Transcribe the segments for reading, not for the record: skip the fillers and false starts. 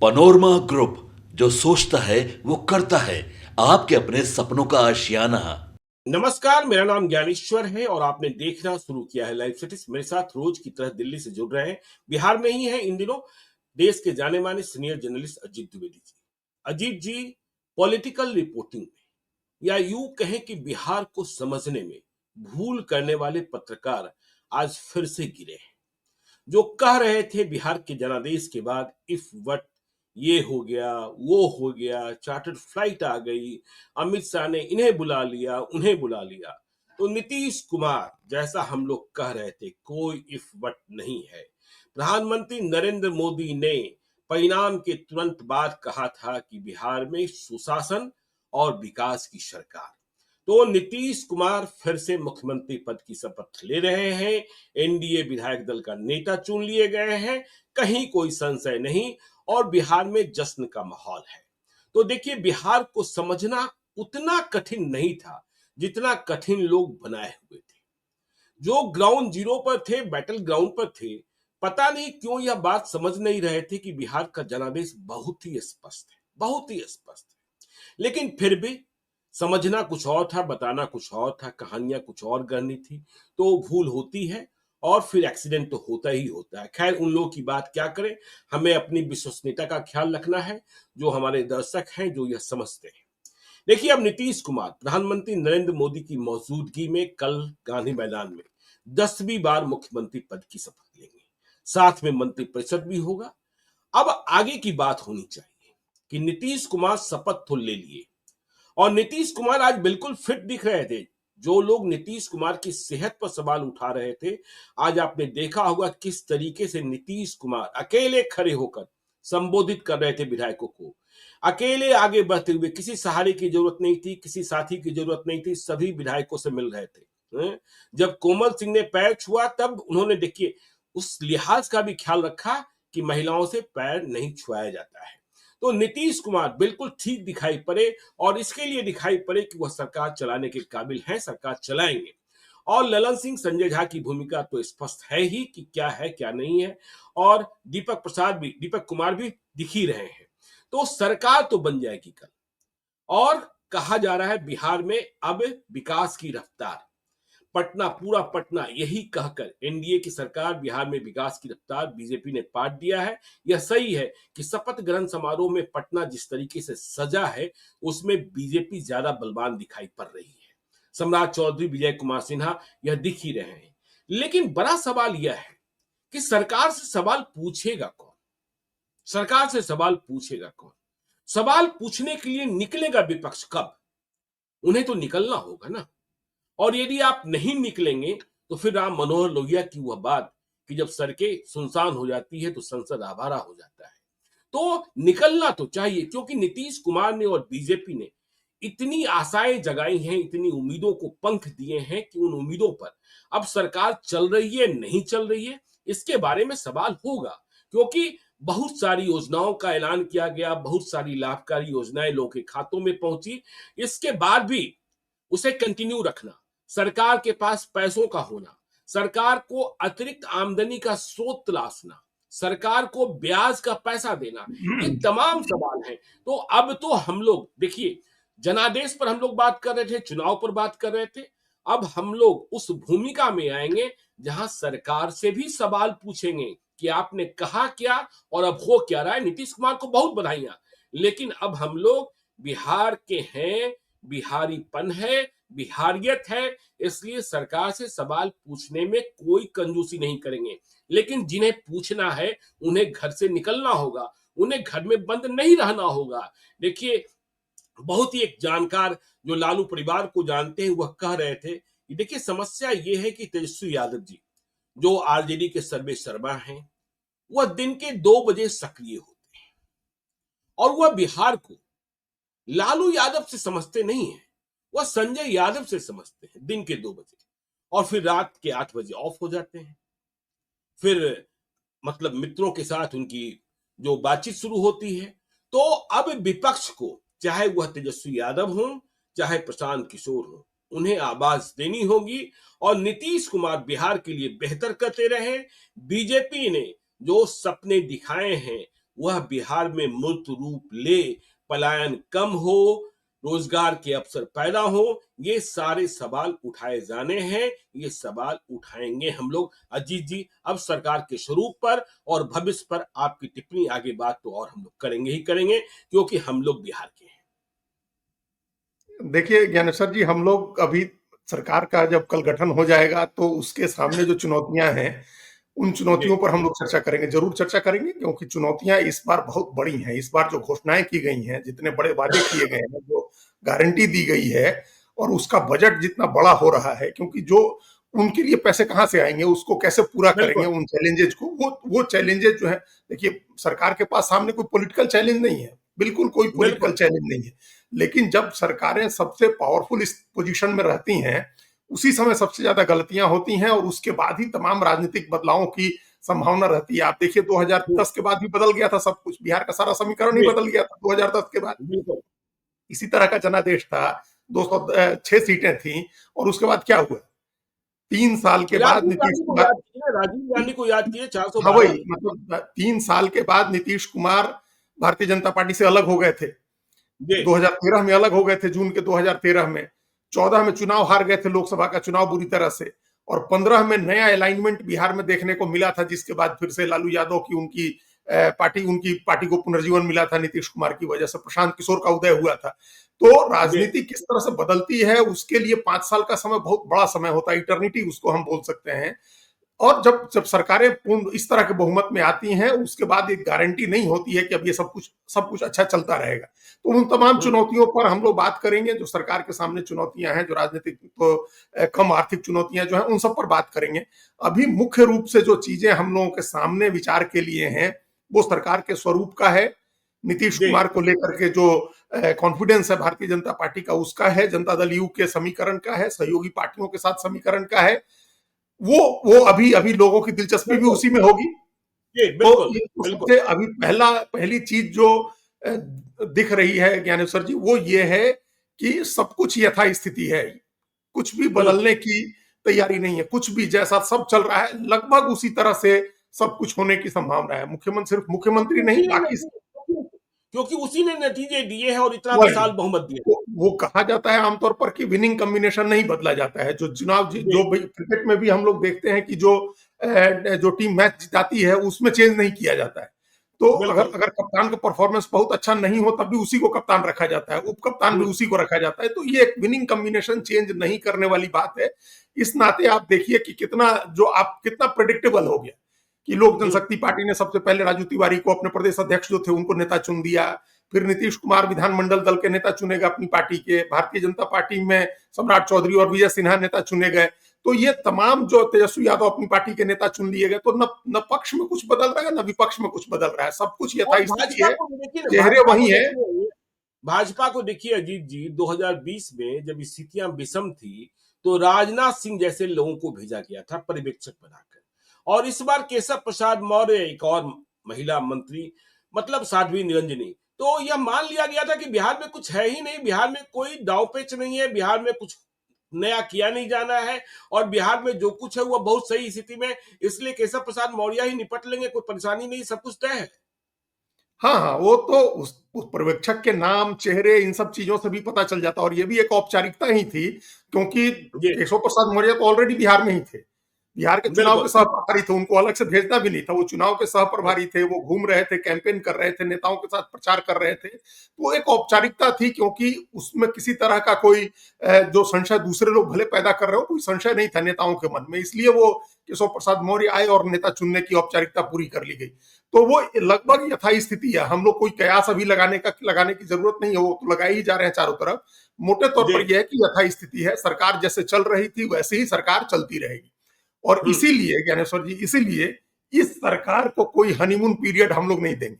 Panorama group, जो सोचता है वो करता है। आपके अपने सपनों का आशियाना। नमस्कार, मेरा नाम ज्ञानेश्वर है और आपने देखना शुरू किया है लाइव सिटीज। मेरे साथ रोज की तरह दिल्ली से जुड़ रहे हैं, बिहार में ही हैं इन दिनों देश के जाने माने सीनियर जर्नलिस्ट अजीत द्विवेदी जी। अजीत जी, पॉलिटिकल रिपोर्टिंग में या यूं कहें कि बिहार को समझने में भूल करने वाले पत्रकार आज फिर से गिरे हैं। जो कह रहे थे बिहार के जनादेश के बाद इफ वट ये हो गया, वो हो गया, चार्टर्ड फ्लाइट आ गई, अमित शाह ने इन्हें बुला लिया, उन्हें बुला लिया, तो नीतीश कुमार जैसा हम लोग कह रहे थे कोई इफ वट नहीं है। प्रधानमंत्री नरेंद्र मोदी ने परिणाम के तुरंत बाद कहा था कि बिहार में सुशासन और विकास की सरकार। तो नीतीश कुमार फिर से मुख्यमंत्री पद की शपथ ले रहे हैं। एनडीए विधायक दल का नेता चुन लिए गए हैं, कहीं कोई संशय नहीं, और बिहार में जश्न का माहौल है। तो देखिए, बिहार को समझना उतना कठिन नहीं था जितना कठिन लोग बनाए हुए थे। जो ग्राउंड जीरो पर थे, बैटल ग्राउंड पर थे, पता नहीं क्यों यह बात समझ नहीं रहे थे कि बिहार का जनादेश बहुत ही स्पष्ट है, बहुत ही स्पष्ट है। लेकिन फिर भी समझना कुछ और था, बताना कुछ और था, कहानियां कुछ और गढ़नी थी। तो भूल होती है और फिर एक्सीडेंट तो होता ही होता है। खैर, उन लोगों की बात क्या करें, हमें अपनी विश्वसनीयता का ख्याल रखना है, जो हमारे दर्शक हैं जो यह समझते हैं। देखिए, अब नीतीश कुमार प्रधानमंत्री नरेंद्र मोदी की मौजूदगी में कल गांधी मैदान में 10वीं बार मुख्यमंत्री पद की शपथ लेंगे। साथ में मंत्रिपरिषद भी होगा। अब आगे की बात होनी चाहिए कि नीतीश कुमार शपथ तो ले लिए और नीतीश कुमार आज बिल्कुल फिट दिख रहे थे। जो लोग नीतीश कुमार की सेहत पर सवाल उठा रहे थे, आज आपने देखा होगा किस तरीके से नीतीश कुमार अकेले खड़े होकर संबोधित कर रहे थे विधायकों को। अकेले आगे बढ़ते हुए, किसी सहारे की जरूरत नहीं थी, किसी साथी की जरूरत नहीं थी, सभी विधायकों से मिल रहे थे। जब कोमल सिंह ने पैर छुआ, तब उन्होंने देखिए उस लिहाज का भी ख्याल रखा कि महिलाओं से पैर नहीं छुआया जाता है। तो नीतीश कुमार बिल्कुल ठीक दिखाई पड़े और इसके लिए दिखाई पड़े कि वह सरकार चलाने के काबिल है, सरकार चलाएंगे। और ललन सिंह संजय झा की भूमिका तो स्पष्ट है ही कि क्या है क्या नहीं है, और दीपक कुमार भी दिख ही रहे हैं। तो सरकार तो बन जाएगी कल। और कहा जा रहा है बिहार में अब विकास की रफ्तार, पटना, पूरा पटना यही कहकर एनडीए की सरकार बिहार में विकास की रफ्तार बीजेपी ने पाट दिया है। यह सही है कि शपथ ग्रहण समारोह में पटना जिस तरीके से सजा है, उसमें बीजेपी ज्यादा बलवान दिखाई पड़ रही है। सम्राट चौधरी, विजय कुमार सिन्हा यह दिख ही रहे हैं। लेकिन बड़ा सवाल यह है कि सरकार से सवाल पूछेगा कौन? सरकार से सवाल पूछेगा कौन? सवाल पूछने के लिए निकलेगा विपक्ष कब? उन्हें तो निकलना होगा ना। और यदि आप नहीं निकलेंगे तो फिर राम मनोहर लोहिया की वह बात कि जब सड़कें सुनसान हो जाती है तो संसद आवारा हो जाता है। तो निकलना तो चाहिए, क्योंकि नीतीश कुमार ने और बीजेपी ने इतनी आशाएं जगाई हैं, इतनी उम्मीदों को पंख दिए हैं कि उन उम्मीदों पर अब सरकार चल रही है, नहीं चल रही है, इसके बारे में सवाल होगा। क्योंकि बहुत सारी योजनाओं का ऐलान किया गया, बहुत सारी लाभकारी योजनाएं लोगों के खातों में पहुंची, इसके बाद भी उसे कंटिन्यू रखना, सरकार के पास पैसों का होना, सरकार को अतिरिक्त आमदनी का स्रोत तलाशना, सरकार को ब्याज का पैसा देना, ये तमाम सवाल हैं। तो अब तो हम लोग देखिए, जनादेश पर हम लोग बात कर रहे थे, चुनाव पर बात कर रहे थे। अब हम लोग उस भूमिका में आएंगे जहां सरकार से भी सवाल पूछेंगे कि आपने कहा क्या और अब हो क्या रहा है। नीतीश कुमार को बहुत बधाइयां, लेकिन अब हम लोग बिहार के हैं, बिहारीपन है, बिहारियत है, इसलिए सरकार से सवाल पूछने में कोई कंजूसी नहीं करेंगे। लेकिन जिन्हें पूछना है उन्हें घर से निकलना होगा, उन्हें घर में बंद नहीं रहना होगा। देखिए, बहुत ही एक जानकार जो लालू परिवार को जानते हैं वह कह रहे थे कि देखिए, समस्या ये है कि तेजस्वी यादव जी जो आरजेडी के सर्वे सर्वा हैं, वह दिन के 2 बजे सक्रिय होते हैं और वह बिहार को लालू यादव से समझते नहीं है, वह संजय यादव से समझते हैं दिन के 2 बजे, और फिर रात के 8 बजे ऑफ हो जाते हैं। फिर मतलब मित्रों के साथ उनकी जो बातचीत शुरू होती है। तो अब विपक्ष को, चाहे वह तेजस्वी यादव हो, चाहे प्रशांत किशोर हो, उन्हें आवाज देनी होगी और नीतीश कुमार बिहार के लिए बेहतर करते रहे। बीजेपी ने जो सपने दिखाए हैं वह बिहार में मूर्त रूप ले, पलायन कम हो, रोजगार के अवसर पैदा हो। ये सारे सवाल उठाए जाने हैं, ये सवाल उठाएंगे हम लोग। अजीत जी, अब सरकार के स्वरूप पर और भविष्य पर आपकी टिप्पणी, आगे बात तो और हम लोग करेंगे ही करेंगे, क्योंकि हम लोग बिहार के हैं। देखिए ज्ञानेश्वर जी, हम लोग अभी सरकार का जब कल गठन हो जाएगा तो उसके सामने जो चुनौतियां हैं उन जी, चुनौतियों पर हम लोग चर्चा करेंगे, जरूर चर्चा करेंगे, क्योंकि चुनौतियां इस बार बहुत बड़ी हैं। इस बार जो घोषणाएं की गई हैं, जितने बड़े वादे किए गए हैं, जो गारंटी दी गई है, और उसका बजट जितना बड़ा हो रहा है, क्योंकि जो उनके लिए पैसे कहाँ से आएंगे, उसको कैसे पूरा करेंगे, बिल्कुल, उन चैलेंजेज को, वो चैलेंजेज जो है, देखिए सरकार के पास सामने कोई पॉलिटिकल चैलेंज नहीं है, बिल्कुल कोई पॉलिटिकल बिल्कुल, चैलेंज नहीं है। लेकिन जब सरकारें सबसे पावरफुल इस पोजीशन में रहती हैं, उसी समय सबसे ज्यादा गलतियां होती हैं, और उसके बाद ही तमाम राजनीतिक बदलावों की संभावना रहती है। आप देखिए 2010 के बाद भी बदल गया था सब कुछ, बिहार का सारा समीकरण ही जी, बदल गया था 2010 के बाद। बिल्कुल। इसी तरह का जनादेश था, 206 सीटें थी, और उसके बाद क्या हुआ? 3 साल के बाद राजीव नीतीश गांधी को कुमार, याद कीजिए, राजीव गांधी को याद कीजिए, हाँ 412। वही मतलब 3 साल के बाद नीतीश कुमार भारतीय जनता पार्टी से अलग हो गए थे। जी, 2013 में अलग हो गए थे, जून के 2013 में। 14 में चुनाव हार गए थे, लोकसभा का चुनाव बुरी तरह से। और 15 में नया अलाइनमेंट बिहार में देखने को मिला था, जिसके बाद फिर से लालू यादव की उनकी पार्टी को पुनर्जीवन मिला था नीतीश कुमार की वजह से, प्रशांत किशोर का उदय हुआ था। तो जी, राजनीति किस तरह से बदलती है, उसके लिए 5 साल का समय बहुत बड़ा समय होता है, इटर्निटी उसको हम बोल सकते हैं। और जब जब सरकारें पूर्ण इस तरह के बहुमत में आती हैं, उसके बाद एक गारंटी नहीं होती है कि अब ये सब कुछ अच्छा चलता रहेगा। तो उन तमाम हुँ, चुनौतियों पर हम लोग बात करेंगे, जो सरकार के सामने चुनौतियां हैं, जो राजनीतिक तो कम आर्थिक चुनौतियां जो हैं, उन सब पर बात करेंगे। अभी मुख्य रूप से जो चीजें हम लोगों के सामने विचार के लिए हैं, वो सरकार के स्वरूप का है, नीतीश जी, कुमार को लेकर के जो कॉन्फिडेंस है भारतीय जनता पार्टी का, उसका है, जनता दल यू के समीकरण का है, सहयोगी पार्टियों के साथ समीकरण का है। वो अभी अभी लोगों की दिलचस्पी भी बिल्कुल, उसी में होगी। जी, तो बिल्कुल, ये तो बिल्कुल। सबसे अभी पहली चीज जो अ, दिख रही है ज्ञानेश्वर जी, वो ये है कि सब कुछ यथास्थिति है, कुछ भी हुँ, बदलने की तैयारी नहीं है। कुछ भी जैसा सब चल रहा है, लगभग उसी तरह से सब कुछ होने की संभावना है। मुख्यमंत्री सिर्फ क्योंकि मुख्यमंत्री नहीं, उसी ने बाकी नतीजे क्योंकि उसी ने नतीजे दिए हैं और इतना वही विशाल बहुमत दिया वो कहा जाता है आमतौर पर कि विनिंग कॉम्बिनेशन नहीं बदला जाता है। जो चुनाव है। जी, जो क्रिकेट में भी हम लोग देखते हैं कि जो टीम मैच जिताती है, उसमें चेंज नहीं किया जाता है। तो अगर बिल्कुल। अगर कप्तान का परफॉर्मेंस बहुत अच्छा नहीं हो, तब भी उसी को कप्तान रखा जाता है, उप कप्तान भी हुँ, उसी को रखा जाता है। तो ये एक विनिंग कॉम्बिनेशन चेंज नहीं करने वाली बात है। इस नाते आप देखिए कि कितना प्रेडिक्टेबल हो गया कि लोक हुँ, जनशक्ति पार्टी ने सबसे पहले राजू तिवारी को, अपने प्रदेश अध्यक्ष जो थे, उनको नेता चुन दिया। फिर नीतीश कुमार विधानमंडल दल के नेता चुने गए अपनी पार्टी के। भारतीय जनता पार्टी में सम्राट चौधरी और विजय सिन्हा नेता चुने गए। तो ये तमाम जो तेजस्वी यादव अपनी पार्टी के नेता चुन लिए गए, तो न पक्ष में कुछ बदल रहा है, न विपक्ष में कुछ बदल रहा है, सब कुछ और यथास्थिति भाजपा है, को भी देखिए ना, चेहरे वही है। भाजपा को देखिए अजीत जी, 2020 में जब स्थितियां विषम थी, तो राजनाथ सिंह जैसे लोगों को भेजा गया था पर्यवेक्षक बनाकर। और इस बार केशव प्रसाद मौर्य, एक और महिला मंत्री, मतलब साध्वी निरंजनी। तो यह मान लिया गया था कि बिहार में कुछ है ही नहीं, बिहार में कोई दाव पेच नहीं है, बिहार में कुछ नया किया नहीं जाना है, और बिहार में जो कुछ है वो बहुत सही स्थिति में, इसलिए केशव प्रसाद मौर्य ही निपट लेंगे, कोई परेशानी नहीं, सब कुछ तय है। हाँ हाँ, वो तो उस पर्यवेक्षक के नाम, चेहरे, इन सब चीजों से भी पता चल जाता। और ये भी एक औपचारिकता ही थी, क्योंकि जी, केशव प्रसाद मौर्य तो ऑलरेडी बिहार में ही थे, बिहार के चुनाव के बिल्कुल। सहप्रभारी थे, उनको अलग से भेजना भी नहीं था। वो चुनाव के सहप्रभारी थे, वो घूम रहे थे, कैंपेन कर रहे थे, नेताओं के साथ प्रचार कर रहे थे। तो एक औपचारिकता थी, क्योंकि उसमें किसी तरह का कोई जो संशय दूसरे लोग भले पैदा कर रहे हो, कोई संशय नहीं था नेताओं के मन में, इसलिए वो केशव प्रसाद मौर्य आए और नेता चुनने की औपचारिकता पूरी कर ली गई। तो वो लगभग यथास्थिति है। हम लोग कोई कयास अभी लगाने की जरूरत नहीं है, वो तो लगाए ही जा रहे हैं चारों तरफ। मोटे तौर जी, पर यह है कि यथास्थिति है, सरकार जैसे चल रही थी वैसे ही सरकार चलती रहेगी। और हुँ। इसीलिए ज्ञानेश्वर जी, इसीलिए इस सरकार को कोई हनीमून पीरियड हम लोग नहीं देंगे।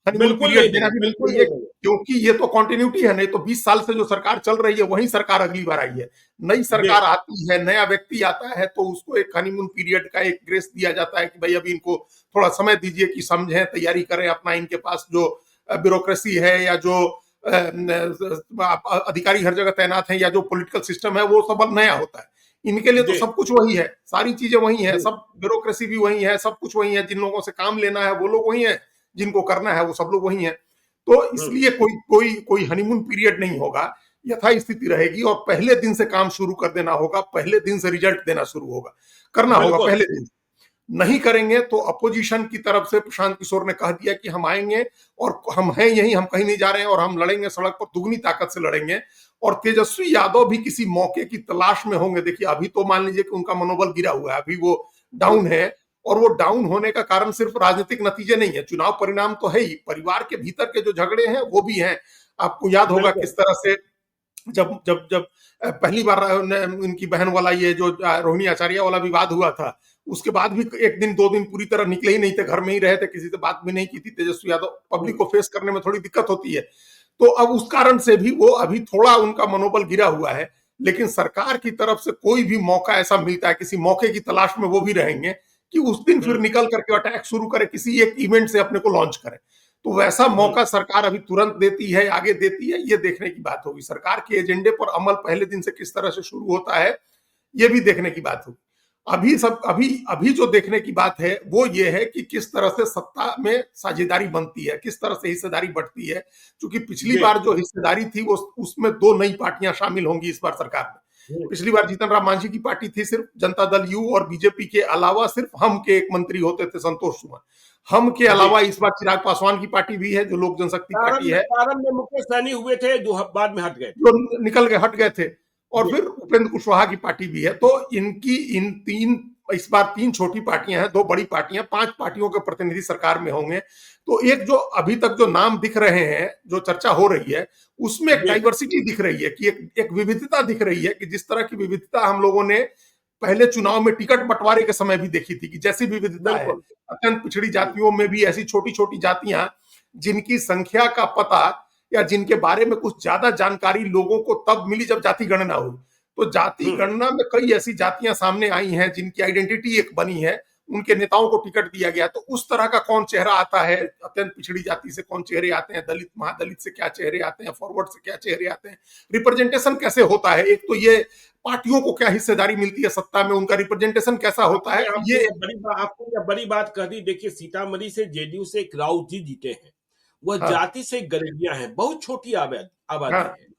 हनीमून बिल्कुल पीरियड नहीं देना देंगे, भी नहीं बिल्कुल चाहिए, नहीं देंगे। क्योंकि ये तो कंटिन्यूटी है। नहीं तो 20 साल से जो सरकार चल रही है, वही सरकार अगली बार आई है। नई जी, सरकार आती है, नया व्यक्ति आता है, तो उसको एक हनीमून पीरियड का एक ग्रेस दिया जाता है कि भाई अभी इनको थोड़ा समय दीजिए कि समझें, तैयारी करें अपना। इनके पास जो ब्यूरोक्रेसी है, या जो अधिकारी हर जगह तैनात हैं, या जो पॉलिटिकल सिस्टम है, वो सब अब नया होता है। इनके लिए तो जी, सब कुछ वही है, सारी चीजें वही है, जी, सब ब्यूरोक्रेसी भी वही है, सब कुछ वही है। जिन लोगों से काम लेना है वो लोग वही है, जिनको करना है वो सब लोग वही हैं। तो इसलिए कोई कोई कोई हनीमून पीरियड नहीं होगा, यथास्थिति रहेगी और पहले दिन से काम शुरू कर देना होगा, पहले दिन से रिजल्ट देना शुरू होगा, करना होगा बिल्कुल। पहले दिन। नहीं करेंगे तो अपोजिशन की तरफ से प्रशांत किशोर ने कह दिया कि हम आएंगे और हम हैं यहीं, हम कहीं नहीं जा रहे हैं और हम लड़ेंगे, सड़क पर दुगनी ताकत से लड़ेंगे। और तेजस्वी यादव भी किसी मौके की तलाश में होंगे। देखिए अभी तो मान लीजिए कि उनका मनोबल गिरा हुआ है, अभी वो डाउन है और वो डाउन होने का कारण सिर्फ राजनीतिक नतीजे नहीं है, चुनाव परिणाम तो है ही, परिवार के भीतर के जो झगड़े हैं वो भी हैं। आपको याद होगा बिल्कुल। किस तरह से जब जब जब पहली बार इनकी बहन वाला ये जो रोहिणी आचार्य वाला विवाद हुआ था, उसके बाद भी एक दिन दो दिन पूरी तरह निकले ही नहीं थे, घर में ही रहे थे, किसी से बात भी नहीं की थी तेजस्वी यादव। पब्लिक को फेस करने में थोड़ी दिक्कत होती है, तो अब उस कारण से भी वो अभी थोड़ा उनका मनोबल गिरा हुआ है। लेकिन सरकार की तरफ से कोई भी मौका ऐसा मिलता है, किसी मौके की तलाश में वो भी रहेंगे कि उस दिन फिर निकल करके अटैक शुरू करे, किसी एक इवेंट से अपने को लॉन्च करे। तो वैसा मौका सरकार अभी तुरंत देती है, आगे देती है, ये देखने की बात होगी। सरकार के एजेंडे पर अमल पहले दिन से किस तरह से शुरू होता है, ये भी देखने की बात होगी। अभी जो देखने की बात है वो ये है कि किस तरह से सत्ता में साझेदारी बनती है, किस तरह से हिस्सेदारी बढ़ती है। क्योंकि पिछली बार जो हिस्सेदारी थी वो उसमें दो नई पार्टियां शामिल होंगी इस बार सरकार में। पिछली बार जीतन राम मांझी की पार्टी थी सिर्फ जनता दल यू, और बीजेपी के अलावा सिर्फ हम के एक मंत्री होते थे, संतोष सुमन। हम के अलावा इस बार चिराग पासवान की पार्टी भी है जो लोक जनशक्ति पार्टी है, प्रारंभ में मुकेश सहनी हुए थे जो बाद में हट गए। जो निकल गए, हट गए थे। और फिर उपेंद्र कुशवाहा की पार्टी भी है। तो इनकी इस बार तीन छोटी पार्टियां हैं, दो बड़ी पार्टियां, 5 पार्टियों के प्रतिनिधि सरकार में होंगे। तो एक जो अभी तक जो नाम दिख रहे हैं, जो चर्चा हो रही है, उसमें एक डाइवर्सिटी दिख रही है कि एक विविधता दिख रही है कि जिस तरह की विविधता हम लोगों ने पहले चुनाव में टिकट बंटवारे के समय भी देखी थी कि जैसी विविधता है अत्यंत पिछड़ी जातियों में भी ऐसी छोटी छोटी जातियां जिनकी संख्या का पता या जिनके बारे में कुछ ज्यादा जानकारी लोगों को तब मिली जब जाति गणना हुई। तो जाति गणना में कई ऐसी जातियां सामने आई हैं जिनकी आइडेंटिटी एक बनी है, उनके नेताओं को टिकट दिया गया। तो उस तरह का कौन चेहरा आता है, अत्यंत पिछड़ी जाति से कौन चेहरे आते हैं, दलित महादलित से क्या चेहरे आते हैं, फॉरवर्ड से क्या चेहरे आते हैं, रिप्रेजेंटेशन कैसे होता है। एक तो ये पार्टियों को क्या हिस्सेदारी मिलती है सत्ता में, उनका रिप्रेजेंटेशन कैसा होता है। ये आपको यह बड़ी बात कह दी। देखिए सीतामढ़ी से जेडीयू से एक राउत जी जीते हैं, वह हाँ, जाति से गरीबियां हैं, बहुत छोटी आबादी हाँ, है।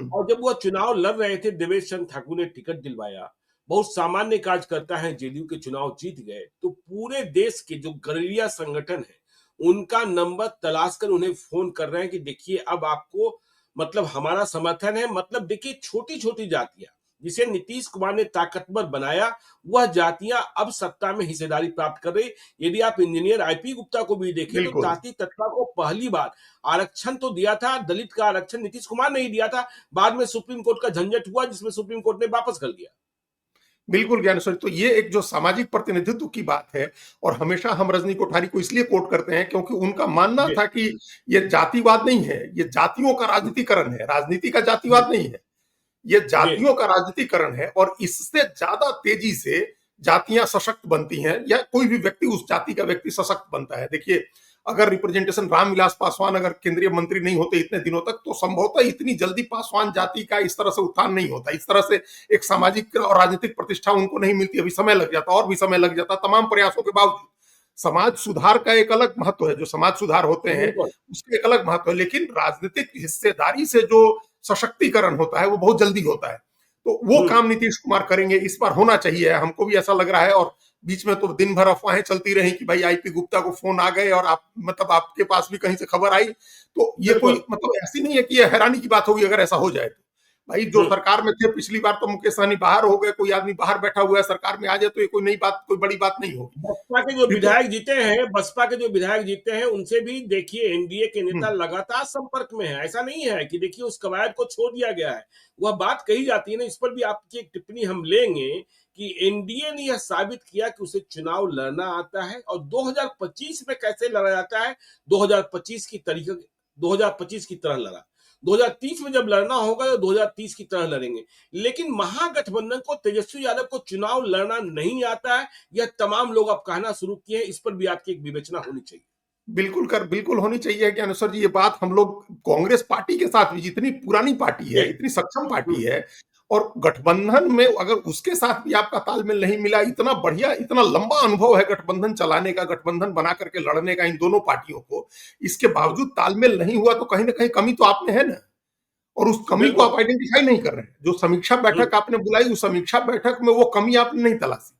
और जब वह चुनाव लड़ रहे थे, देवेश चंद्र ठाकुर ने टिकट दिलवाया, बहुत सामान्य कार्यकर्ता है, जेडीयू के चुनाव जीत गए। तो पूरे देश के जो गरीबिया संगठन है उनका नंबर तलाश कर उन्हें फोन कर रहे हैं कि देखिए अब आपको मतलब हमारा समर्थन है। मतलब देखिए छोटी छोटी जातियां जिसे नीतीश कुमार ने ताकतवर बनाया, वह जातियां अब सत्ता में हिस्सेदारी प्राप्त कर रही। यदि आप इंजीनियर आईपी गुप्ता को भी देखें तो ताती तत्वा को पहली बार आरक्षण तो दिया था, दलित का आरक्षण नीतीश कुमार ने ही दिया था। बाद में सुप्रीम कोर्ट का झंझट हुआ जिसमें सुप्रीम कोर्ट ने वापस कर दिया। बिल्कुल ज्ञानेश्वर, तो ये एक जो सामाजिक प्रतिनिधित्व की बात है, और हमेशा हम रजनी कोठारी को इसलिए कोट करते हैं क्योंकि उनका मानना था कि ये जातिवाद नहीं है, ये जातियों का राजनीतिकरण है, राजनीति का जातिवाद नहीं है, ये जातियों का राजनीतिकरण है। और इससे ज्यादा तेजी से जातियां सशक्त बनती हैं या कोई भी व्यक्ति, उस जाति का व्यक्ति सशक्त बनता है। देखिए अगर रिप्रेजेंटेशन रामविलास पासवान अगर केंद्रीय मंत्री नहीं होते इतने दिनों तक, तो संभवतः इतनी जल्दी पासवान जाति का इस तरह से उत्थान नहीं होता, इस तरह से एक सामाजिक और राजनीतिक प्रतिष्ठा उनको नहीं मिलती। अभी समय लग जाता, और भी समय लग जाता, तमाम प्रयासों के बावजूद। समाज सुधार का एक अलग महत्व है, जो समाज सुधार होते हैं उसके एक अलग महत्व है, लेकिन राजनीतिक हिस्सेदारी से जो सशक्तिकरण होता है वो बहुत जल्दी होता है। तो वो काम नीतीश कुमार करेंगे, इस बार होना चाहिए, हमको भी ऐसा लग रहा है। और बीच में तो दिन भर अफवाहें चलती रही कि भाई आईपी गुप्ता को फोन आ गए और आप मतलब आपके पास भी कहीं से खबर आई। तो ये कोई मतलब ऐसी नहीं है कि ये हैरानी की बात होगी अगर ऐसा हो जाए तो। भाई जो सरकार में थे पिछली बार तो मुकेश सहनी बाहर हो गए, कोई आदमी बाहर बैठा हुआ है, सरकार में आ जाए तो ये कोई नई बात, कोई बड़ी बात नहीं होगी। बसपा के जो विधायक जीते हैं उनसे भी देखिए एनडीए के नेता लगातार संपर्क में है। ऐसा नहीं है कि देखिए उस कवायद को छोड़ दिया गया है, वह बात कही जाती है ना। इस पर भी आपकी एक टिप्पणी हम लेंगे कि एनडीए ने यह साबित किया कि उसे चुनाव लड़ना आता है और 2025 में कैसे लड़ा जाता है, 2025 की तरह लड़ा। 2030 में जब लड़ना होगा तो 2030 की तरह लड़ेंगे। लेकिन महागठबंधन को, तेजस्वी यादव को चुनाव लड़ना नहीं आता है, यह तमाम लोग अब कहना शुरू किए हैं। इस पर भी आपकी एक विवेचना होनी चाहिए। बिल्कुल होनी चाहिए ज्ञानेश्वर जी। ये बात हम लोग कांग्रेस पार्टी के साथ भी, जितनी पुरानी पार्टी है, इतनी सक्षम पार्टी है, और गठबंधन में अगर उसके साथ भी आपका तालमेल नहीं मिला, इतना बढ़िया, इतना लंबा अनुभव है गठबंधन चलाने का, गठबंधन बना करके लड़ने का इन दोनों पार्टियों को, इसके बावजूद तालमेल नहीं हुआ तो कहीं ना कहीं कमी तो आप में है ना। और उस कमी को बिल्कुल। आप आइडेंटिफाई नहीं कर रहे हैं। जो समीक्षा बैठक आपने बुलाई, उस समीक्षा बैठक में वो कमी आपने नहीं तलाशी।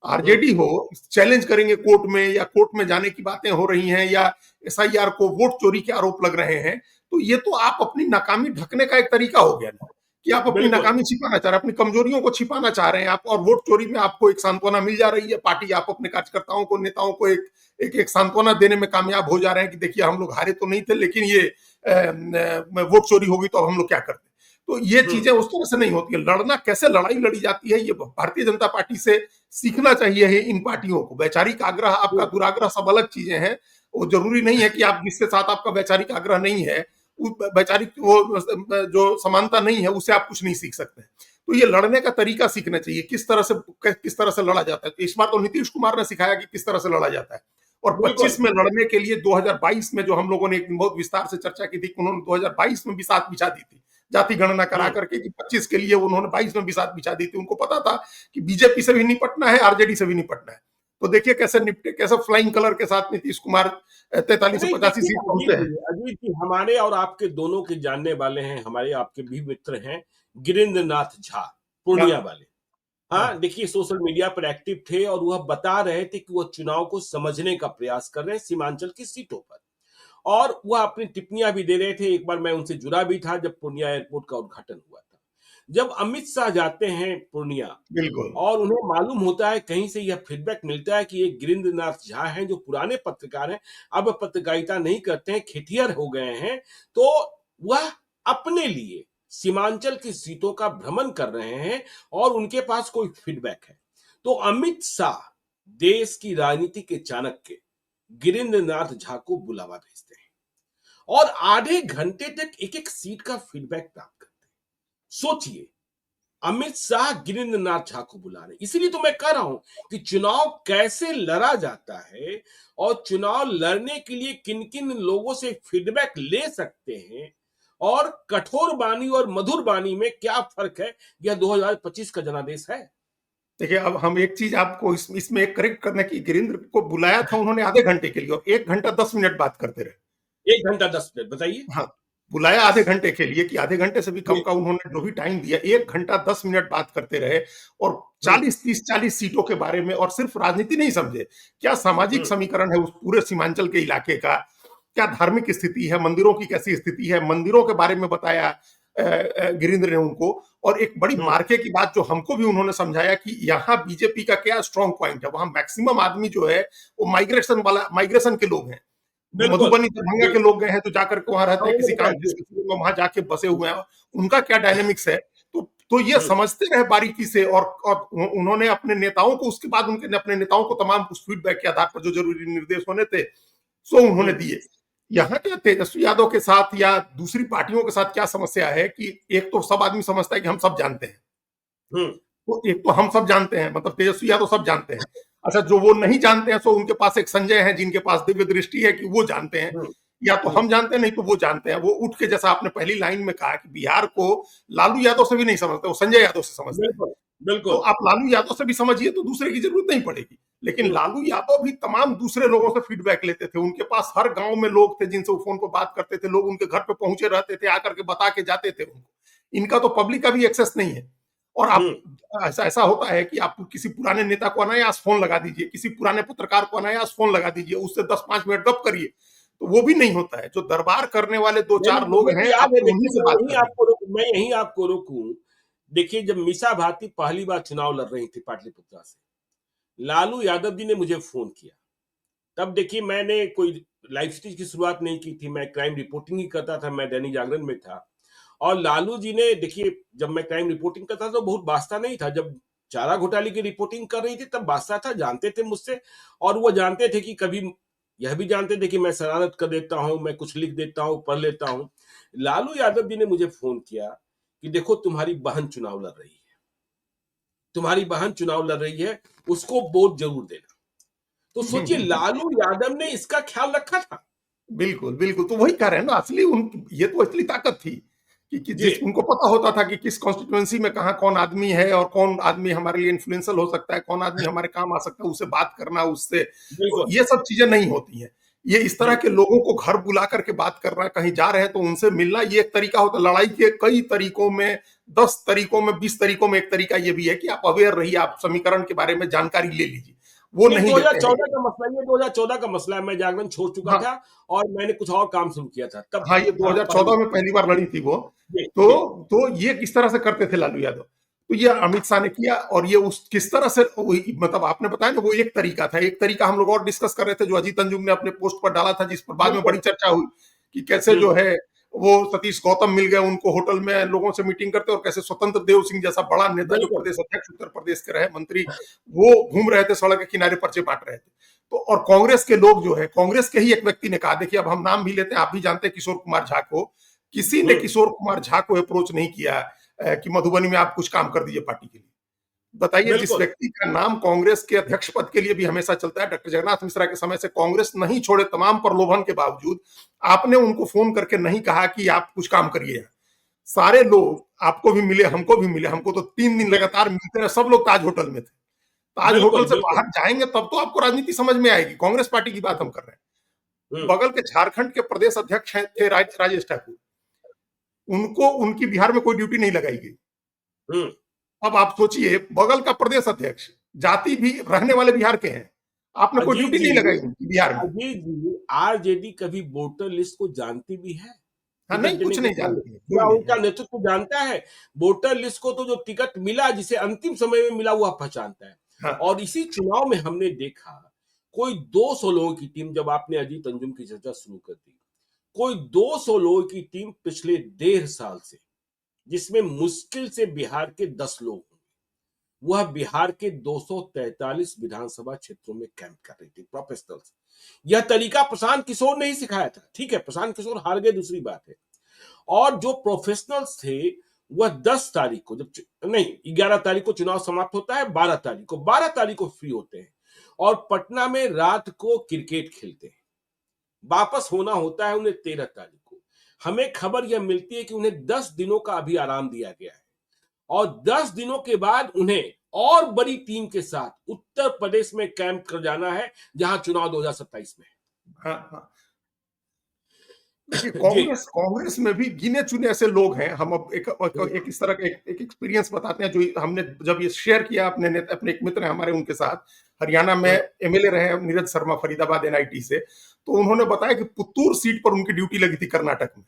आरजेडी हो, चैलेंज करेंगे कोर्ट में, या कोर्ट में जाने की बातें हो रही हैं, या एसआईआर को वोट चोरी के आरोप लग रहे हैं, तो ये तो आप अपनी नाकामी ढकने का एक तरीका हो गया ना, कि आप अपनी बिल्कुल। नाकामी छिपाना चाह रहे हैं, अपनी कमजोरियों को छिपाना चाह रहे हैं आप, और वोट चोरी में आपको एक सांत्वना मिल जा रही है। पार्टी, आप अपने कार्यकर्ताओं को, नेताओं को एक सांत्वना देने में कामयाब हो जा रहे हैं कि देखिए हम लोग हारे तो नहीं थे, लेकिन ये वोट चोरी होगी तो अब हम लोग क्या करते। तो ये चीजें उस तरह से नहीं होती है। लड़ना, कैसे लड़ाई लड़ी जाती है, ये भारतीय जनता पार्टी से सीखना चाहिए है इन पार्टियों को। वैचारिक आग्रह, आपका दुराग्रह, सब अलग चीजें हैं। वो जरूरी नहीं है कि आप जिसके साथ आपका वैचारिक आग्रह नहीं है, वैचारिक वो जो समानता नहीं है, उससे आप कुछ नहीं सीख सकते। तो ये लड़ने का तरीका सीखना चाहिए, किस तरह से लड़ा जाता है। तो इस बार तो नीतीश कुमार ने सिखाया कि किस तरह से लड़ा जाता है। और 25 में लड़ने के लिए 2022 में जो हम लोगों ने एक दिन बहुत विस्तार से चर्चा की थी, उन्होंने 2022 में बिसात बिछा दी थी, जाति गणना करा करके, कि 25 के लिए उन्होंने 22 में बिसात बिछा दी थी। उनको पता था कि बीजेपी से भी निपटना है, आरजेडी से भी निपटना है। तो देखिए कैसे निपटे, कैसे फ्लाइंग कलर के साथ नीतीश कुमार 43 से नहीं 85 देखिए, सीट पहुंचे हैं। अजीत जी हमारे और आपके दोनों के जानने वाले हैं, हमारे आपके भी मित्र हैं, गिरीन्द्र नाथ झा, पूर्णिया वाले। हाँ, देखिए सोशल मीडिया पर एक्टिव थे और वह बता रहे थे कि वह चुनाव को समझने का प्रयास कर रहे हैं सीमांचल की सीटों पर, और वह अपनी टिप्पणियां भी दे रहे थे। एक बार मैं उनसे जुड़ा भी था जब पूर्णिया एयरपोर्ट का उद्घाटन हुआ था। जब अमित शाह जाते हैं पूर्णिया बिल्कुल। और उन्हें मालूम होता है, कहीं से यह फीडबैक मिलता है कि ये गिरीन्द्र नाथ झा हैं जो पुराने पत्रकार हैं, अब पत्रकारिता नहीं करते हैं, खेतिहर हो गए हैं, तो वह अपने लिए सीमांचल की सीटों का भ्रमण कर रहे हैं और उनके पास कोई फीडबैक है। तो अमित शाह देश की राजनीति के चाणक्य गिरीन्द्र नाथ झा को बुलावा भेजते हैं और आधे घंटे तक एक एक सीट का फीडबैक प्राप्त करते हैं। सोचिए, अमित शाह गिरीन्द्र नाथ झा को बुला रहे। इसीलिए तो मैं कह रहा हूं कि चुनाव कैसे लड़ा जाता है और चुनाव लड़ने के लिए किन किन लोगों से फीडबैक ले सकते हैं, और कठोर बानी और मधुर बानी में क्या फर्क है, यह 2025 का जनादेश है। देखिए, अब हम एक चीज आपको इसमें एक करेक्ट करने की, गिरीन्द्र को बुलाया था उन्होंने आधे घंटे के लिए, और 1 घंटा 10 मिनट बात करते रहे। 1 घंटा 10 मिनट, बताइए। हाँ, बुलाया आधे घंटे के लिए, कि आधे घंटे से भी कम का उन्होंने जो भी टाइम दिया, 1 घंटा 10 मिनट बात करते रहे, और 40 सीटों के बारे में, और सिर्फ राजनीति नहीं समझे, क्या सामाजिक समीकरण है उस पूरे सीमांचल के इलाके का, क्या धार्मिक स्थिति है, मंदिरों की कैसी स्थिति है, मंदिरों के बारे में बताया गिरीन्द्र ने उनको। और एक बड़ी मार्के की बात जो हमको भी उन्होंने समझाया, कि यहाँ बीजेपी का क्या स्ट्रॉन्ग पॉइंट है, वहां मैक्सिमम आदमी जो है वो माइग्रेशन के लोग हैं। बिल्कुल। मधुबनी, दरभंगा के लोग गए हैं तो जाकर के वहां रहते हैं, किसी काम बिल्कुल। के में वहां जाके बसे हुए हैं, उनका क्या डायनेमिक्स है। तो ये समझते रहे बारीकी से, और उन्होंने अपने नेताओं को, उसके बाद उनके अपने नेताओं को तमाम उस फीडबैक के आधार पर जो जरूरी निर्देश होने थे सो उन्होंने दिए। यहाँ क्या तेजस्वी यादव के साथ या दूसरी पार्टियों के साथ क्या समस्या है, कि एक तो सब आदमी समझता है कि हम सब जानते हैं, तो एक तो हम सब जानते हैं, मतलब तेजस्वी यादव सब जानते हैं। अच्छा, जो वो नहीं जानते हैं, तो उनके पास एक संजय है जिनके पास दिव्य दृष्टि है कि वो जानते हैं, या तो हम जानते हैं, नहीं तो वो जानते हैं। वो उठ के, जैसा आपने पहली लाइन में कहा, कि बिहार को लालू यादव से भी नहीं समझते, वो संजय यादव से समझते हैं। बिल्कुल। तो बिल्कुल। आप लालू यादव से भी समझिए तो दूसरे की जरूरत नहीं पड़ेगी। लेकिन लालू यादव भी तमाम दूसरे लोगों से फीडबैक लेते थे, उनके पास हर गांव में लोग थे जिनसे वो फोन पर बात करते थे, लोग उनके घर पे पहुंचे रहते थे, आकर के बता के जाते थे उनको। इनका तो पब्लिक का भी एक्सेस नहीं है। और आप ऐसा होता है कि आप किसी पुराने नेता को अनायास फोन लगा दीजिए, किसी पुराने पत्रकार को अनायास फोन लगा दीजिए, उससे 10-5 मिनट गप करिए, तो वो भी नहीं होता है। जो दरबार करने वाले 2-4 लोग हैं, याद आप है, उन्हीं से बात करिए। मैं यहीं आपको रोकूं। देखिए, जब मीसा भारती पहली बार चुनाव लड़ रही थी पाटलिपुत्रा से, लालू यादव जी ने मुझे फोन किया। तब देखिए, मैंने कोई लाइव स्टेज की शुरुआत नहीं की थी, मैं क्राइम रिपोर्टिंग ही करता था, मैं दैनिक जागरण में था। और लालू जी ने, देखिए, जब मैं क्राइम रिपोर्टिंग करता था तो बहुत वास्ता नहीं था, जब चारा घोटाले की रिपोर्टिंग कर रही थी तब वास्ता था, जानते थे मुझसे। और वो जानते थे कि कभी, यह भी जानते थे कि मैं शरारत कर देता हूं, मैं कुछ लिख देता हूं, पढ़ लेता हूं। लालू यादव जी ने मुझे फोन किया कि देखो, तुम्हारी बहन चुनाव लड़ रही है, तुम्हारी बहन चुनाव लड़ रही है, उसको वोट जरूर देना। तो सोचिए, लालू यादव ने इसका ख्याल रखा था। बिल्कुल, बिल्कुल। तो वही कह रहे हैं ना, ये तो असली ताकत थी, कि जी, जिस उनको पता होता था कि किस कॉन्स्टिट्यूएंसी में कहाँ कौन आदमी है और कौन आदमी हमारे लिए इन्फ्लुएंशियल हो सकता है, कौन आदमी हमारे काम आ सकता है, उसे बात करना उससे, तो बिल्कुल। ये सब चीजें नहीं होती हैं। ये इस तरह जी, के लोगों को घर बुला करके बात करना, कहीं जा रहे हैं तो उनसे मिलना, ये एक तरीका होता है। लड़ाई के कई तरीकों में, 10 तरीकों में, 20 तरीकों में एक तरीका ये भी है कि आप अवेयर रहिए, आप समीकरण के बारे में जानकारी ले लीजिए। वो ये नहीं लेते हैं 2014 ये। का मसला, ये 2014 का मसला है। मैं जागरण छोड़ चुका हाँ, था और मैंने कुछ और काम शुरू किया था। तब हाँ, ये था 2014 पहले। में पहली बार लड़ी थी वो। जी, तो जी। तो ये किस तरह से करते थे लालू यादव, तो ये अमित शाह ने किया, और ये उस किस तरह से मतलब आपने बताया ना, वो एक तरीका था। एक तरीका हम लोग और डिस्कस कर रहे थे जो अजीत अंजुम ने अपने पोस्ट पर डाला था, जिस पर बाद में बिल्कुल। बड़ी चर्चा हुई कि कैसे जो हुँ, है वो सतीश गौतम मिल गए उनको होटल में लोगों से मीटिंग करते, और कैसे स्वतंत्र देव सिंह जैसा बड़ा नेता जो बिल्कुल। प्रदेश अध्यक्ष उत्तर प्रदेश के रहे मंत्री, वो घूम रहे थे सड़क के किनारे पर्चे बांट रहे थे। तो और कांग्रेस के लोग जो है, कांग्रेस के ही एक व्यक्ति ने कहा, देखिए अब हम नाम भी लेते हैं, आप भी जानते हैं किशोर कुमार झा को, किसी ने हुँ, किशोर कुमार झा को अप्रोच नहीं किया कि मधुबनी में आप कुछ काम कर दीजिए पार्टी के लिए। बताइए, जिस बिल्कुल। व्यक्ति का नाम कांग्रेस के अध्यक्ष पद के लिए भी हमेशा चलता है, डॉक्टर जगन्नाथ मिश्रा के समय से कांग्रेस नहीं छोड़े, तमाम प्रलोभन के बावजूद आपने उनको फोन करके नहीं कहा कि आप कुछ काम करिए। सारे लोग आपको भी मिले, हमको भी मिले, हमको तो 3 दिन जी, लगातार मिलते रहे, सब लोग ताज होटल में थे। ताज होटल बिल्कुल, से बिल्कुल। बाहर जाएंगे तब तो आपको राजनीति समझ में आएगी। कांग्रेस पार्टी की बात हम कर रहे हैं। हुँ, बगल के झारखंड के प्रदेश अध्यक्ष थे राजेश ठाकुर, उनको उनकी बिहार में कोई ड्यूटी नहीं लगाई गई। हुँ। अब आप सोचिए, बगल का प्रदेश अध्यक्ष, जाति भी रहने वाले बिहार के हैं, आपने कोई अजीत ड्यूटी जी नहीं लगाई उनकी बिहार में। अजीत जी, आरजेडी कभी वोटर लिस्ट को जानती भी है? हाँ, टिकट नहीं, देने कुछ के नहीं पहले? जानती है, क्या कोई नहीं उनका है। नेतृत्व जानता है? वोटर लिस्ट को तो जो टिकट मिला, जिसे अंतिम समय में मिला, वह पहचानता है। हाँ, और इसी चुनाव में हमने देखा, कोई 200 लोगों की टीम, जब आपने अजीत अंजुम की चर्चा शुरू कर दी, कोई 200 लोगों की टीम पिछले 1.5 साल से, जिसमें मुश्किल से बिहार के 10 लोग होंगे, वह बिहार के 243 विधानसभा क्षेत्रों में कैंप कर रही थी, प्रोफेशनल्स। यह तरीका प्रशांत किशोर ने ही सिखाया था। ठीक है, प्रशांत किशोर हार गए, दूसरी बात है। और जो प्रोफेशनल्स थे, वह 10 तारीख को, जब नहीं, 11 तारीख को चुनाव समाप्त होता है, 12 तारीख को फ्री होते हैं और पटना में रात को क्रिकेट खेलते हैं। वापस होना होता है उन्हें 13 तारीख को। हमें खबर यह मिलती है कि उन्हें 10 दिनों का अभी आराम दिया गया है और 10 दिनों के बाद उन्हें और बड़ी टीम के साथ उत्तर प्रदेश में कैंप कर जाना है, जहां चुनाव 2027 में हाँ, हाँ। देखिए, है। जी, कांग्रेस कांग्रेस में भी गिने चुने ऐसे लोग हैं। हम अब एक इस तरह का एक एक्सपीरियंस बताते हैं जो हमने जब ये शेयर किया अपने नेता, अपने एक मित्र हैं हमारे, उनके साथ, हरियाणा में एमएलए रहे हैं नीरज शर्मा, फरीदाबाद एनआईटी से। तो उन्होंने बताया कि पुत्तूर सीट पर उनकी ड्यूटी लगी थी कर्नाटक में।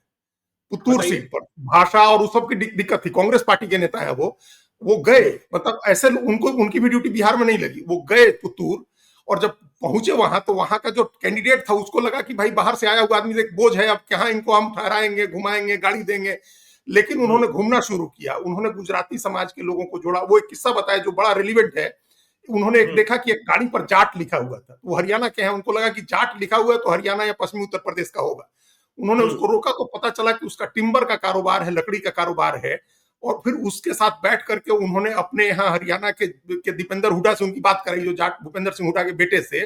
पुत्तूर बताइए। सीट पर भाषा और उस सब की दिक्कत थी, कांग्रेस पार्टी के नेता है वो गए, मतलब ऐसे उनको, उनकी भी ड्यूटी बिहार में नहीं लगी, वो गए पुत्तूर, और जब पहुंचे वहां तो वहां का जो कैंडिडेट था उसको लगा कि भाई बाहर से आया हुआ आदमी एक बोझ है, अब कहाँ इनको हम ठहराएंगे, घुमाएंगे, गाड़ी देंगे। लेकिन उन्होंने घूमना शुरू किया, उन्होंने गुजराती समाज के लोगों को जोड़ा। वो एक किस्सा बताया जो बड़ा रिलेवेंट है। उन्होंने एक देखा कि एक गाड़ी पर जाट लिखा हुआ था, वो हरियाणा के हैं, उनको लगा कि जाट लिखा हुआ है तो हरियाणा या पश्चिमी उत्तर प्रदेश का होगा। उन्होंने उसको रोका तो पता चला कि उसका टिम्बर का कारोबार है, लकड़ी का कारोबार है। और फिर उसके साथ बैठ करके उन्होंने अपने यहाँ हरियाणा के दीपेंद्र हुड्डा से उनकी बात कराई, जो जाट भूपेंद्र सिंह हुड्डा के बेटे से।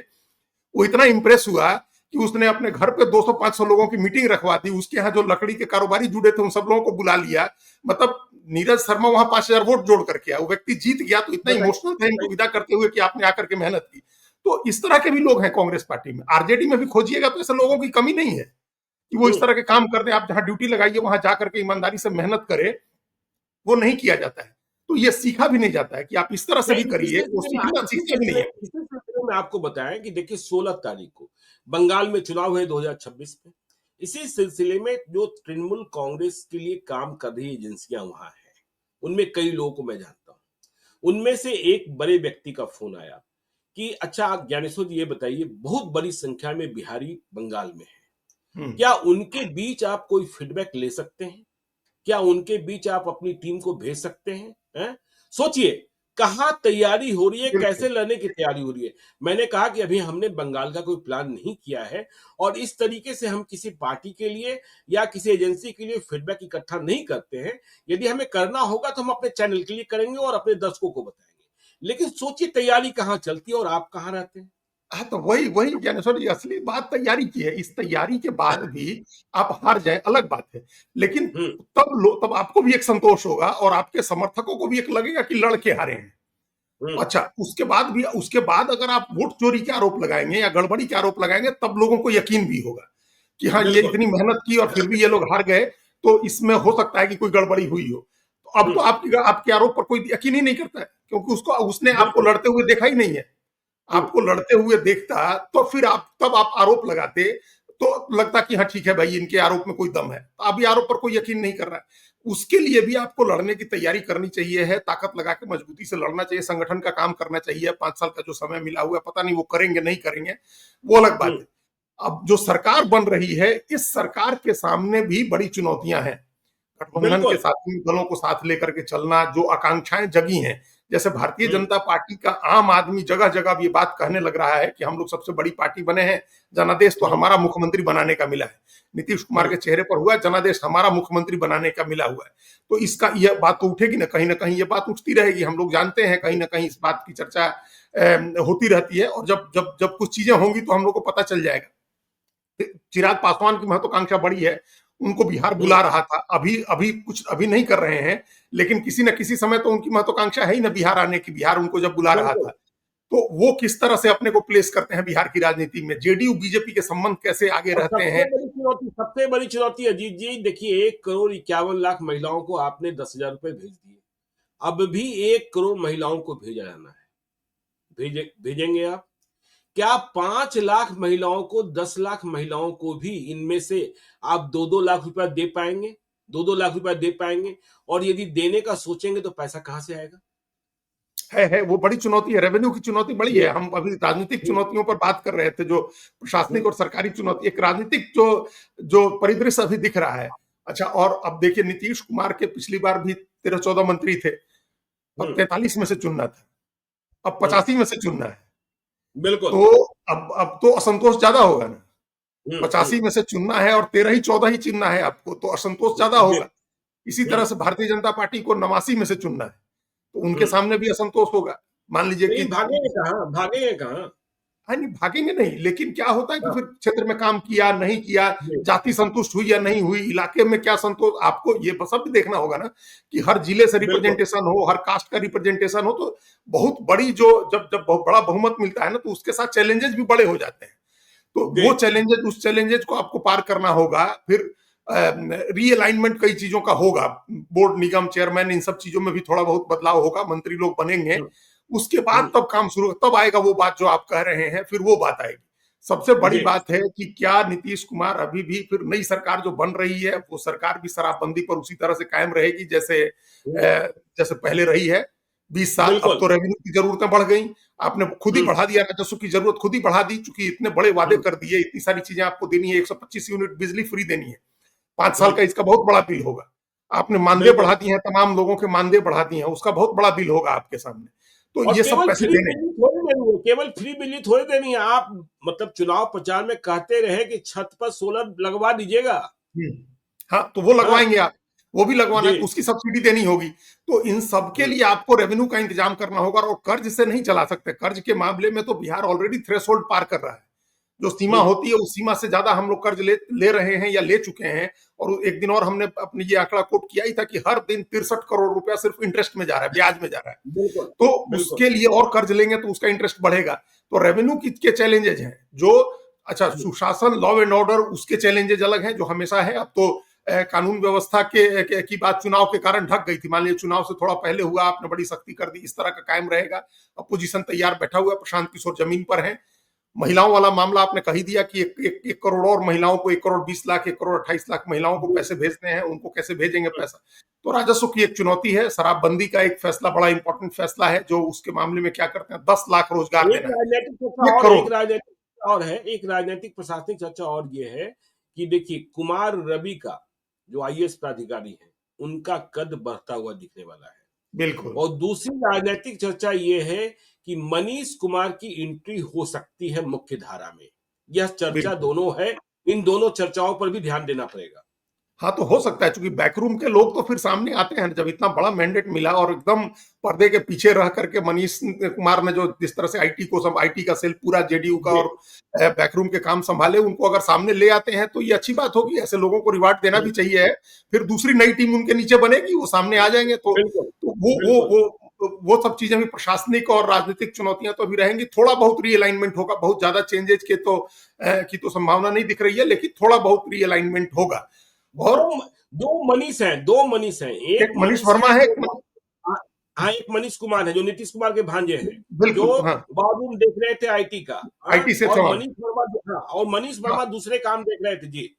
वो इतना इंप्रेस हुआ कि उसने अपने घर पे 200-500 लोगों की मीटिंग रखवा दी, उसके यहाँ जो लकड़ी के कारोबारी जुड़े थे उन सब लोगों को बुला लिया। मतलब नीरज शर्मा वहां 5,000 वोट जोड़ करके आया, वो व्यक्ति जीत गया। तो इतना बताइए, इमोशनल था इनको बताइए। विदा करते हुए कि आपने आकर के मेहनत की। तो इस तरह के भी लोग हैं कांग्रेस पार्टी में। आरजेडी में भी खोजिएगा तो ऐसे लोगों की कमी नहीं है कि वो इस तरह के काम कर दे। आप जहां ड्यूटी लगाइए वहां जाकर के ईमानदारी से मेहनत करे, वो नहीं किया जाता है। तो ये सीखा भी नहीं जाता है कि आप इस तरह से भी नहीं, करिए, वो सीखना सीखते भी नहीं है। इसी सिलसिले में आपको बताएं कि देखिए, 16 तारीख को बंगाल में चुनाव है 2026 में। इसी सिलसिले में जो तृणमूल कांग्रेस के लिए काम कर रही एजेंसियां वहां हैं, उनमें कई लोगों को मैं जानता हूं। उनमें से एक बड़े व्यक्ति का फोन आया कि अच्छा, आप ज्ञानेश्वर जी ये बताइए, बहुत बड़ी संख्या में बिहारी बंगाल में है, हम्म, क्या उनके बीच आप कोई फीडबैक ले सकते हैं? क्या उनके बीच आप अपनी टीम को भेज सकते हैं? हैं? सोचिए, कहाँ तैयारी हो रही है, बिल्कुल। कैसे लड़ने की तैयारी हो रही है। मैंने कहा कि अभी हमने बंगाल का कोई प्लान नहीं किया है और इस तरीके से हम किसी पार्टी के लिए या किसी एजेंसी के लिए फीडबैक इकट्ठा नहीं करते हैं। यदि हमें करना होगा तो हम अपने चैनल के लिए करेंगे और अपने दर्शकों को बताएंगे। लेकिन सोचिए, तैयारी कहाँ चलती है और आप कहाँ रहते हैं। हाँ, तो वही वही ज्ञानेश्वर जी, असली बात तैयारी की है। इस तैयारी के बाद भी आप हार जाए अलग बात है, लेकिन हम्म। तब आपको भी एक संतोष होगा और आपके समर्थकों को भी एक लगेगा कि लड़के हारे हैं। हम्म। अच्छा, उसके बाद अगर आप वोट चोरी के आरोप लगाएंगे या गड़बड़ी के आरोप लगाएंगे, तब लोगों को यकीन भी होगा कि हाँ, ये बिल्कुल। इतनी मेहनत की और फिर भी ये लोग हार गए, तो इसमें हो सकता है कि कोई गड़बड़ी हुई हो। तो अब तो हम्म। आपके आरोप पर कोई यकीन ही नहीं करता है, क्योंकि उसको उसने आपको बिल्कुल। लड़ते हुए देखा ही नहीं है। हम्म। आपको लड़ते हुए देखता तो फिर तब आप आरोप लगाते, तो लगता कि हाँ ठीक है भाई, इनके आरोप में कोई दम है। तो अभी आरोप पर कोई यकीन नहीं कर रहा है। उसके लिए भी आपको लड़ने की तैयारी करनी चाहिए है, ताकत लगा के मजबूती से लड़ना चाहिए, संगठन का काम करना चाहिए। 5 साल का जो समय मिला हुआ है, पता नहीं वो करेंगे नहीं करेंगे, वो अलग बात हम्म। है। अब जो सरकार बन रही है, इस सरकार के सामने भी बड़ी चुनौतियां हैं। गठबंधन के बिल्कुल। साथी दलों को साथ लेकर के चलना, जो आकांक्षाएं जगी हैं, जैसे भारतीय हम्म। जनता पार्टी का आम आदमी जगह जगह ये बात कहने लग रहा है कि हम लोग सबसे बड़ी पार्टी बने हैं, जनादेश तो हम्म। हमारा मुख्यमंत्री बनाने का मिला है। नीतीश कुमार के हम्म। चेहरे पर हुआ जनादेश हमारा मुख्यमंत्री बनाने का मिला हुआ है। तो इसका यह बात तो उठेगी ना, कहीं ये बात उठती रहेगी। हम लोग जानते हैं कहीं ना कहीं इस बात की चर्चा होती रहती है, और जब जब जब कुछ चीजें होंगी तो हम लोग को पता चल जाएगा। चिराग पासवान की महत्वाकांक्षा बड़ी है, उनको बिहार बुला हम्म। रहा था। अभी अभी कुछ अभी नहीं कर रहे हैं, लेकिन किसी न किसी समय तो उनकी महत्वाकांक्षा है ही ना बिहार आने की। बिहार उनको जब बुला रहा बिल्कुल। था, तो वो किस तरह से अपने को प्लेस करते हैं बिहार की राजनीति में, जेडीयू बीजेपी के संबंध कैसे आगे और रहते हैं। सबसे बड़ी चुनौती अजीत जी, देखिए 1,51,00,000 महिलाओं को आपने 10,000 रुपए भेज दिए। अब भी 1 करोड़ महिलाओं को भेजा जाना है। भेजेंगे आप? क्या 5 लाख महिलाओं को, 10 लाख महिलाओं को भी इनमें से आप 2-2 लाख रुपया दे पाएंगे? 2-2 लाख रुपया दे पाएंगे? और यदि देने का सोचेंगे तो पैसा कहां से आएगा? है वो बड़ी चुनौती है। रेवेन्यू की चुनौती बड़ी जी। है। हम अभी राजनीतिक हम्म। चुनौतियों पर बात कर रहे थे, जो प्रशासनिक हम्म। और सरकारी चुनौती, एक राजनीतिक जो जो परिदृश्य अभी दिख रहा है। अच्छा, और अब देखिए, नीतीश कुमार के पिछली बार भी 13-14 मंत्री थे, अब हम्म। 43 में से चुनना था, अब हम्म। 85 में से चुनना है। बिल्कुल। तो अब तो असंतोष ज्यादा होगा ना। हम्म। 85 में से चुनना है और 13 ही 14 ही चुनना है आपको, तो असंतोष ज्यादा बिल- होगा। इसी तरह हम्म। से भारतीय जनता पार्टी को 89 में से चुनना है, तो उनके हम्म। सामने भी असंतोष होगा। मान लीजिए कि लेकिन भागेंगे कहाँ? भागेंगे कहाँ? हाँ, नहीं भागेंगे नहीं, लेकिन क्या होता है कि हाँ। फिर क्षेत्र में काम किया नहीं किया, जी। जाति संतुष्ट हुई या नहीं हुई, इलाके में क्या संतोष, आपको ये सब भी देखना होगा ना, कि हर जिले से बिल्कुल। रिप्रेजेंटेशन हो, हर कास्ट का रिप्रेजेंटेशन हो। तो बहुत बड़ी जो जब जब बहुत बड़ा बहुमत मिलता है ना, तो उसके साथ चैलेंजेस भी बड़े हो जाते हैं। तो जी। वो चैलेंजेस, उस चैलेंजेस को आपको पार करना होगा। फिर रीअलाइनमेंट कई चीजों का होगा, बोर्ड निगम चेयरमैन इन सब चीजों में भी थोड़ा बहुत बदलाव होगा, मंत्री लोग बनेंगे। हम्म। उसके बाद हम्म। तब काम शुरू, तब आएगा वो बात जो आप कह रहे हैं, फिर वो बात आएगी। सबसे बड़ी जी। बात है कि क्या नीतीश कुमार अभी भी, फिर नई सरकार जो बन रही है, वो सरकार भी शराबबंदी पर उसी तरह से कायम रहेगी जैसे हम्म। जैसे पहले रही है 20 साल। अब बिल्कुल। तो रेवेन्यू की जरूरतें बढ़ गई, आपने खुद ही हम्म। बढ़ा दिया, राजस्व की जरूरत खुद ही बढ़ा दी, चूंकि इतने बड़े वादे हम्म। कर दिए, इतनी सारी चीजें आपको देनी है, 125 यूनिट बिजली फ्री देनी है, 5 साल हम्म। का इसका बहुत बड़ा बिल होगा। आपने मानदेय बिल्कुल। बढ़ा दिए हैं, तमाम लोगों के मानदेय बढ़ा दिए हैं, उसका बहुत बड़ा बिल होगा आपके सामने। तो और ये सब केवल पैसे फ्री देने हैं। बिजली थोड़ी देनी है, केवल फ्री बिजली थोड़ी देनी है। आप मतलब चुनाव प्रचार में कहते रहे कि छत पर सोलर लगवा दीजिएगा। हम्म। हाँ, तो वो हाँ। लगवाएंगे आप, वो भी लगवाना जी। है, तो उसकी सब्सिडी देनी होगी। तो इन सब के हम्म। लिए आपको रेवेन्यू का इंतजाम करना होगा, और कर्ज से नहीं चला सकते। कर्ज के मामले में तो बिहार ऑलरेडी थ्रेशोल्ड पार कर रहा है। जो सीमा हम्म। होती है, उस सीमा से ज्यादा हम लोग कर्ज ले रहे हैं या ले चुके हैं। और एक दिन और हमने अपने ये आंकड़ा कोट किया ही था कि हर दिन 63 करोड़ रुपया सिर्फ इंटरेस्ट में जा रहा है, ब्याज में जा रहा है। बिल्कुल। तो बिल्कुल। उसके लिए और कर्ज लेंगे तो उसका इंटरेस्ट बढ़ेगा। तो रेवेन्यू के चैलेंजेज हैं जो, अच्छा, हम्म। सुशासन, लॉ एंड ऑर्डर, उसके चैलेंजेज अलग हैं जो हमेशा है। अब तो कानून व्यवस्था की बात चुनाव के कारण ढक गई थी। मान लीजिए चुनाव से थोड़ा पहले हुआ, आपने बड़ी सख्ती कर दी, इस तरह का कायम रहेगा। अपोजिशन तैयार बैठा हुआ है, प्रशांत किशोर जमीन पर है। महिलाओं वाला मामला आपने कह ही दिया कि 1 करोड़ और महिलाओं को, 1,20,00,000, 1,28,00,000 महिलाओं को पैसे भेजने हैं, उनको कैसे भेजेंगे पैसा। तो राजस्व की एक चुनौती है। शराबबंदी का एक फैसला, बड़ा इंपॉर्टेंट फैसला है, जो उसके मामले में क्या करते हैं, 10 लाख रोजगार एक देना है, राजनीतिक चर्चा 1 और करोड़ एक राजनीतिक चर्चा और है, एक राजनीतिक प्रशासनिक चर्चा और ये है कि देखिए कुमार रवि का जो आईएएस प्राधिकारी है, उनका कद बढ़ता हुआ दिखने वाला है। बिल्कुल, और दूसरी राजनीतिक चर्चा ये है कि मनीष कुमार की एंट्री हो सकती है मुख्य धारा में। यह चर्चा बिल्कुल। दोनों है, इन दोनों चर्चाओं पर भी ध्यान देना पड़ेगा। हाँ, तो हो सकता है, चूंकि बैकरूम के लोग तो फिर सामने आते हैं जब इतना बड़ा मैंडेट मिला और एकदम पर्दे के पीछे रह करके मनीष कुमार ने जो जिस तरह से आईटी का सेल पूरा जेडीयू का जी और बैकरूम के काम संभाले, उनको अगर सामने ले आते हैं तो ये अच्छी बात होगी। ऐसे लोगों को रिवार्ड देना भी चाहिए है। फिर दूसरी नई टीम उनके नीचे बनेगी, वो सामने आ जाएंगे बिल्कुल तो बिल्कुल वो सब चीजें भी प्रशासनिक और राजनीतिक चुनौतियां तो अभी रहेंगी। थोड़ा बहुत रीअलाइनमेंट होगा, बहुत ज्यादा चेंजेज की तो संभावना नहीं दिख रही है, लेकिन थोड़ा बहुत रीअलाइनमेंट होगा। दो और दो मनीष हैं, एक एक मनीष मनीष वर्मा है है, जो हाँ हाँ, एक मनीष कुमार है जो नीतीश कुमार के भांजे हैं, जो बिल्कुल हाँ, बाबू देख रहे थे आईटी का। हाँ, आईटी से और सवाल। मनीष वर्मा हाँ दूसरे काम देख रहे थे जी।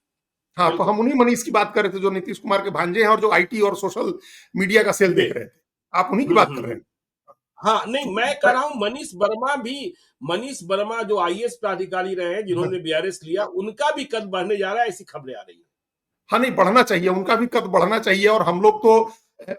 हाँ, तो बिल्कुल हम उन्हीं मनीष की बात कर रहे थे जो नीतीश कुमार के भांजे हैं और जो आईटी और सोशल मीडिया का सेल जी देख रहे थे। आप उन्हीं की बात कर रहे हम्म। हैं। हाँ नहीं, तो मैं कह रहा हूं मनीष वर्मा जो आईएएस प्राधिकारी रहे हैं जिन्होंने बीआरएस लिया, उनका भी कद बढ़ने जा रहा है, ऐसी खबरें आ रही है। हाँ, नहीं बढ़ना चाहिए, उनका भी कद बढ़ना चाहिए। और हम लोग तो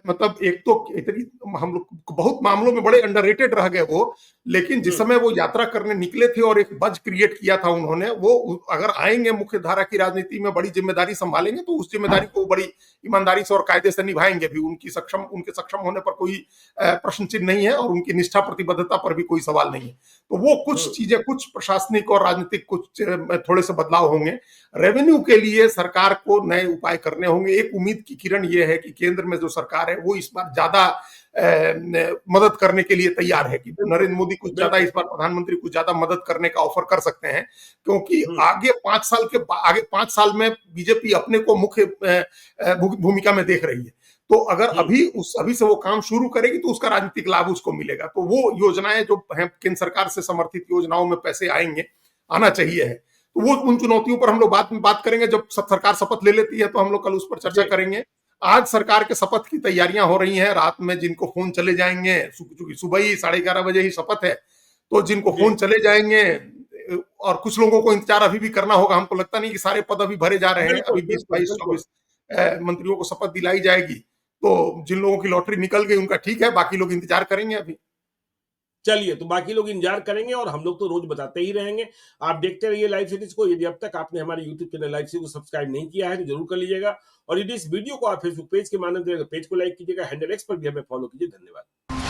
मतलब एक तो इतनी हम लोग बहुत मामलों में बड़े अंडररेटेड रह गए वो। लेकिन जिस समय वो यात्रा करने निकले थे और एक बज क्रिएट किया था उन्होंने, वो अगर आएंगे मुख्य धारा की राजनीति में, बड़ी जिम्मेदारी संभालेंगे, तो उस जिम्मेदारी को बड़ी ईमानदारी से और कायदे से निभाएंगे भी। उनके सक्षम होने पर कोई प्रश्न चिन्ह नहीं है और उनकी निष्ठा प्रतिबद्धता पर भी कोई सवाल नहीं है। तो वो कुछ चीजें, कुछ प्रशासनिक और राजनीतिक कुछ थोड़े से बदलाव होंगे। रेवेन्यू के लिए सरकार को नए उपाय करने होंगे। एक उम्मीद की किरण ये है कि केंद्र में जो सरकार है वो इस बार ज्यादा मदद करने के लिए तैयार है, कि नरेंद्र मोदी कुछ ज्यादा इस बार, प्रधानमंत्री कुछ ज्यादा मदद करने का ऑफर कर सकते हैं। क्योंकि आगे 5 साल में बीजेपी अपने को मुख्य भूमिका में देख रही है। तो अगर अभी से वो काम शुरू करेगी तो उसका राजनीतिक लाभ उसको मिलेगा। तो वो योजनाएं जो हैं, केंद्र सरकार से समर्थित योजनाओं में पैसे आएंगे, आना चाहिए है। तो वो उन चुनौतियों पर हम लोग बाद में बात करेंगे जब सब सरकार शपथ ले लेती है, तो हम लोग कल उस पर चर्चा करेंगे। आज सरकार के शपथ की तैयारियां हो रही हैं। रात में जिनको फोन चले जाएंगे, क्योंकि सुबह ही 11:30 बजे ही शपथ है, तो जिनको फोन चले जाएंगे, और कुछ लोगों को इंतजार अभी भी करना होगा। हमको लगता नहीं कि सारे पद अभी भरे जा रहे हैं। बिल्कुल अभी 20, बिल्कुल 22, बिल्कुल 24 मंत्रियों को शपथ दिलाई जाएगी। तो जिन लोगों की लॉटरी निकल गई उनका ठीक है, बाकी लोग इंतजार करेंगे अभी। चलिए, तो बाकी लोग इंतजार करेंगे और हम लोग तो रोज बताते ही रहेंगे। आप देखते रहिए लाइव सिटीज को। यदि अब तक आपने हमारे यूट्यूब चैनल लाइव सिटीज को सब्सक्राइब नहीं किया है तो जरूर कर लीजिएगा। और यदि इस वीडियो को आप फेसबुक पेज के माध्यम से पेज को लाइक कीजिएगा, हैंडल एक्स पर भी हमें फॉलो कीजिए। धन्यवाद।